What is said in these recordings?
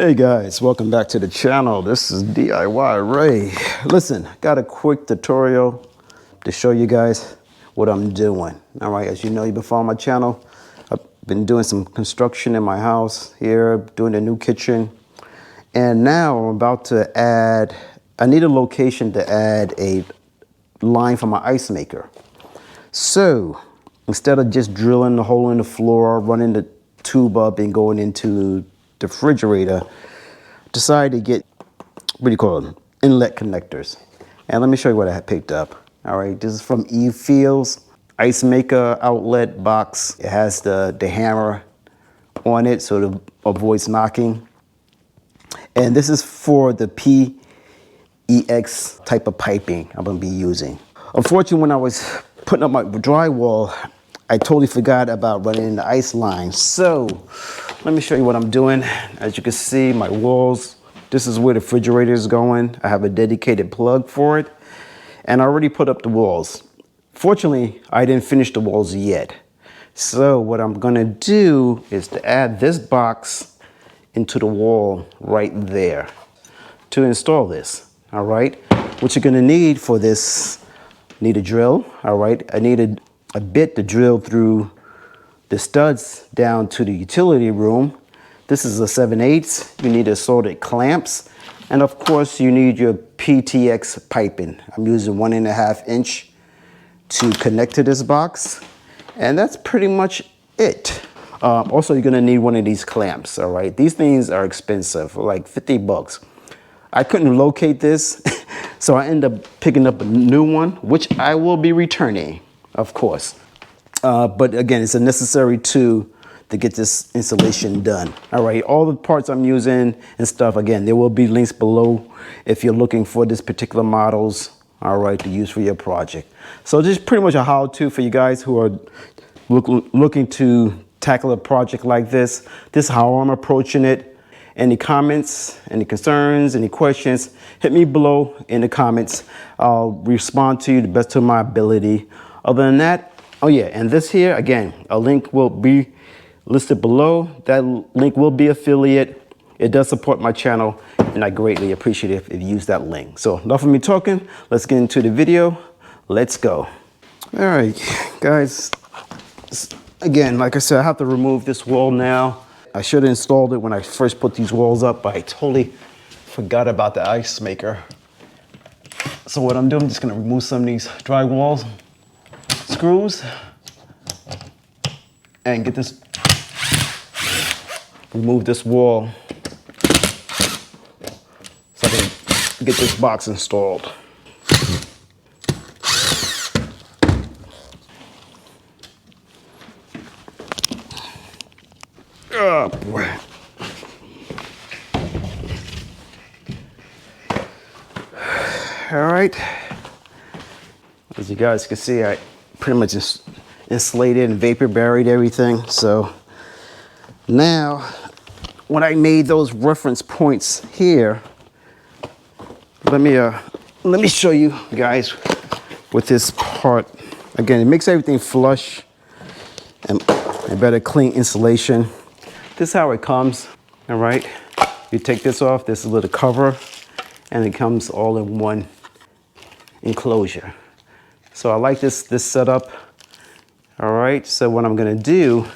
Hey guys, welcome back to the channel. This is DIY Ray. Listen, got a quick tutorial to show you guys what I'm doing. All right, as you know, you've been following my channel. I've been doing some construction in my house here, doing a new kitchen. And now I'm about to add, I need a location to add a line for my ice maker. So instead of just drilling the hole in the floor, running the tube up and going into the refrigerator, decided to get, what do you call them, inlet connectors. And let me show you what I picked up. All right, this is from EFIELD's ice maker outlet box. It has the hammer on it so it avoids knocking. And this is for the PEX type of piping I'm gonna be using. Unfortunately, when I was putting up my drywall, I totally forgot about running in the ice line. So let me show you what I'm doing. As you can see, my walls, this is where the refrigerator is going. I have a dedicated plug for it. And I already put up the walls. Fortunately, I didn't finish the walls yet. So what I'm gonna do is to add this box into the wall right there to install this, all right? What you're gonna need for this, need a drill, all right? I need a bit to drill through the studs down to the utility room. This is a 7/8. You need assorted clamps. And of course you need your PTX piping. I'm using 1.5 inch to connect to this box. And that's pretty much it. Also, you're gonna need one of these clamps, all right? These things are expensive, like 50 bucks. I couldn't locate this, so I ended up picking up a new one, which I will be returning, of course. But again, it's a necessary tool to get this installation done. All right, all the parts I'm using and stuff, again, there will be links below if you're looking for this particular models, all right, to use for your project. So this is pretty much a how-to for you guys who are looking to tackle a project like this. This is how I'm approaching it. Any comments, any concerns, any questions, hit me below in the comments. I'll respond to you the best of my ability. Other than that, oh yeah, and this here, again, a link will be listed below. That link will be affiliate. It does support my channel, and I greatly appreciate it if you use that link. So enough of me talking, let's get into the video. Let's go. All right, guys, again, like I said, I have to remove this wall now. I should have installed it when I first put these walls up, but I totally forgot about the ice maker. So what I'm doing, I'm just gonna remove some of these drywall screws and get this, remove this wall so I can get this box installed. Oh boy. All right. As you guys can see, I pretty much just insulated and vapor buried everything. So now when I made those reference points here, let me show you guys with this part. Again, it makes everything flush and better clean insulation. This is how it comes, all right? You take this off, this is a little cover, and it comes all in one enclosure. So I like this setup, all right? So what I'm gonna do,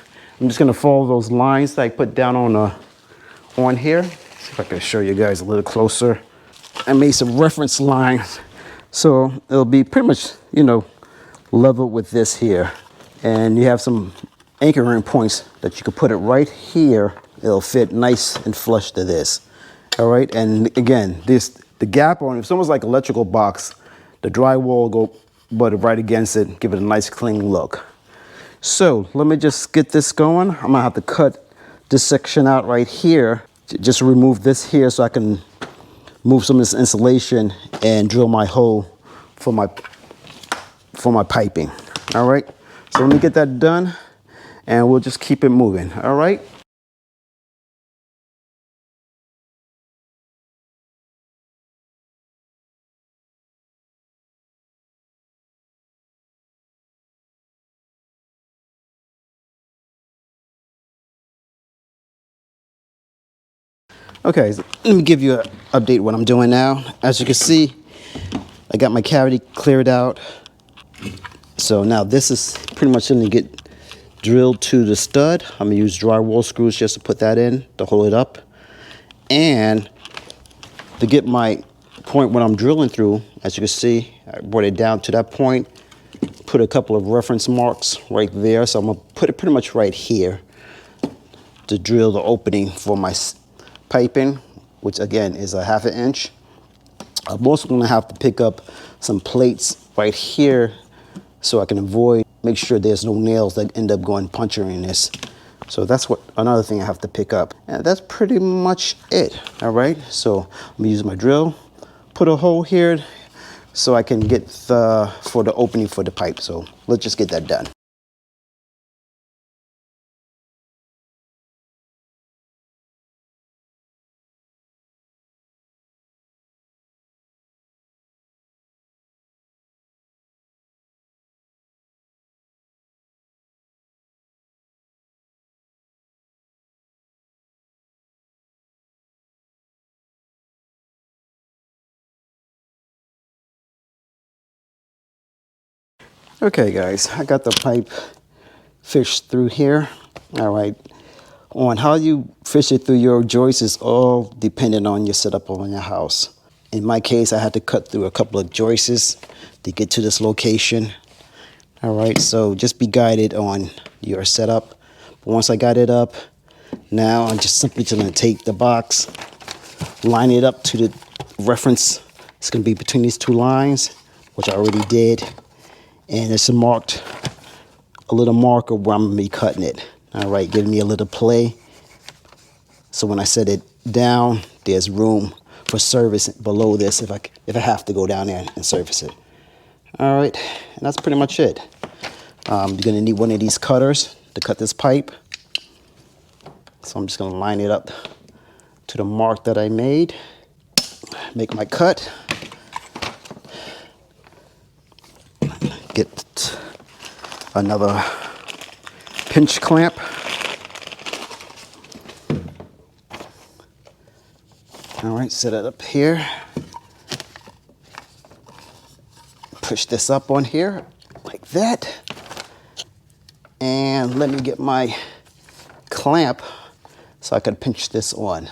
I'm just gonna follow those lines that I put down on here. See if I can show you guys a little closer. I made some reference lines, so it'll be pretty much, you know, level with this here. And you have some anchoring points that you could put it right here. It'll fit nice and flush to this. All right, and again, the gap on it, it's almost like electrical box. The drywall will go butt right against it, give it a nice clean look. So let me just get this going. I'm gonna have to cut this section out right here. Just remove this here so I can move some of this insulation and drill my hole for my piping. All right, so let me get that done and we'll just keep it moving, all right? Okay, so let me give you an update what I'm doing now. As you can see, I got my cavity cleared out. So now this is pretty much going to get drilled to the stud. I'm going to use drywall screws just to put that in to hold it up. And to get my point when I'm drilling through, as you can see, I brought it down to that point, put a couple of reference marks right there. So I'm going to put it pretty much right here to drill the opening for my piping, which again is a 1/2 inch. I'm also going to have to pick up some plates right here so I can make sure there's no nails that end up going puncturing this. So that's another thing I have to pick up. And that's pretty much it. All right, so I'm gonna use my drill, put a hole here so I can get for the opening for the pipe. So let's just get that done. Okay guys, I got the pipe fished through here. All right, on how you fish it through your joists is all dependent on your setup on your house. In my case, I had to cut through a couple of joists to get to this location. All right, so just be guided on your setup. But once I got it up, now I'm just simply going to take the box, line it up to the reference. It's going to be between these two lines, which I already did. And it's a little marker where I'm going to be cutting it. All right, giving me a little play. So when I set it down, there's room for service below this if I have to go down there and service it. All right, and that's pretty much it. You're going to need one of these cutters to cut this pipe. So I'm just going to line it up to the mark that I made. Make my cut. Get another pinch clamp. All right, set it up here. Push this up on here like that. And let me get my clamp so I can pinch this on.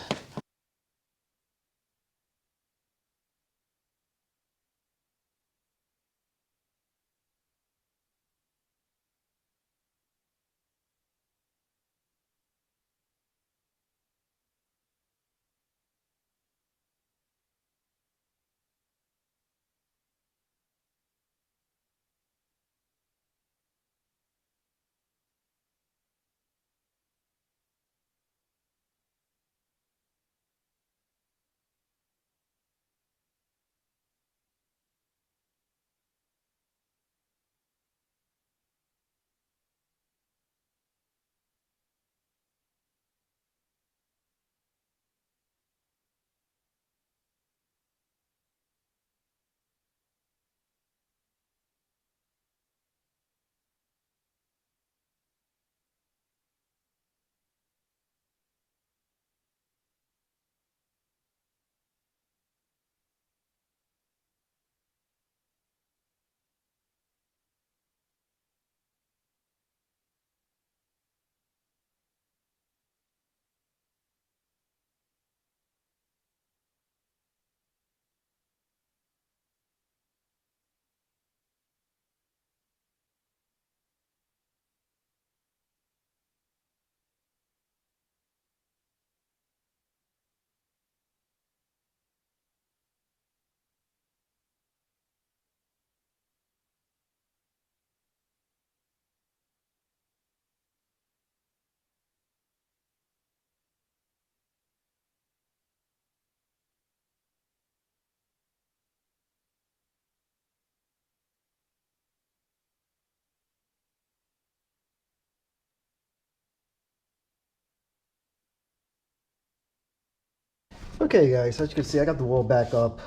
Okay guys, as you can see, I got the wall back up.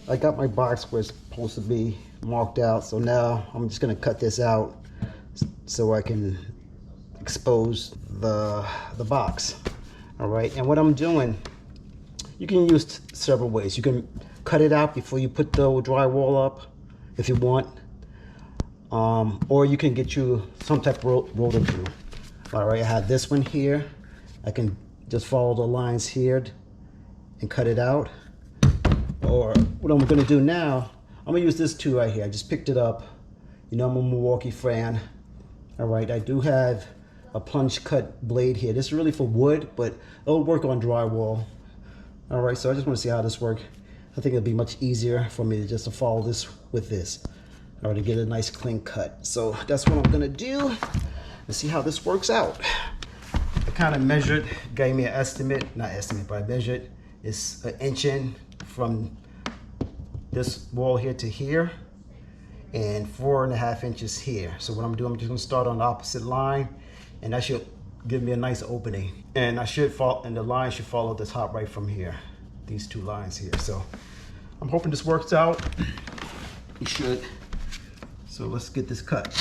I got my box where it's supposed to be marked out. So now I'm just gonna cut this out so I can expose the box. All right, and what I'm doing you can use several ways. You can cut it out before you put the drywall up if you want. Or you can get you some type of roller glue. All right, I have this one here. I can just follow the lines here and cut it out. Or what I'm gonna do now, I'm gonna use this tool right here. I just picked it up. You know, I'm a Milwaukee fan. All right, I do have a plunge cut blade here. This is really for wood, but it'll work on drywall. All right, so I just wanna see how this works. I think it'll be much easier for me just to follow this with this. Or to get a nice clean cut. So that's what I'm gonna do and see how this works out. I kind of measured, gave me an estimate, not estimate, but I measured. It's an inch in from this wall here to here and 4.5 inches here. So what I'm doing, I'm just gonna start on the opposite line and that should give me a nice opening. And the line should follow the top right from here. These two lines here. So I'm hoping this works out. It should. So let's get this cut.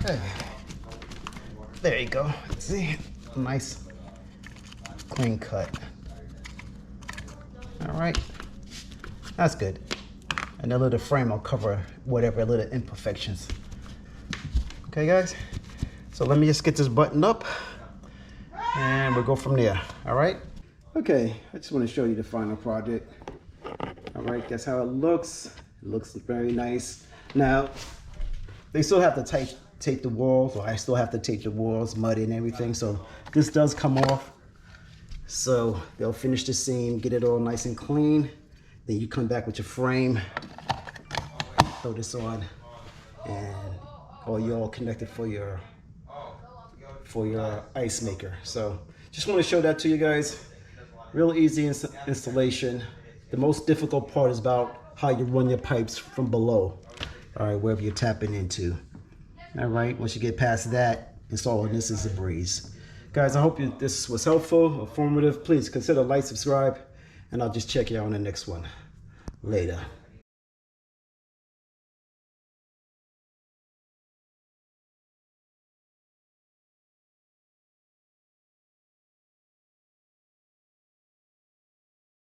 Okay. There you go. See, nice clean cut. All right, that's good. And that little frame will cover whatever little imperfections. Okay, guys. So let me just get this buttoned up, and we'll go from there. All right. Okay, I just want to show you the final project. All right, that's how it looks. It looks very nice. Now, they still have to tape the walls, or I still have to tape the walls, mud and everything. So this does come off. So they'll finish the seam, get it all nice and clean. Then you come back with your frame, throw this on, and you're all connected for your ice maker. So just want to show that to you guys. Real easy installation. The most difficult part is about how you run your pipes from below, all right, wherever you're tapping into. All right, once you get past that, installing this is a breeze. Guys, I hope this was helpful, informative. Please consider like, subscribe, and I'll just check you out on the next one. Later.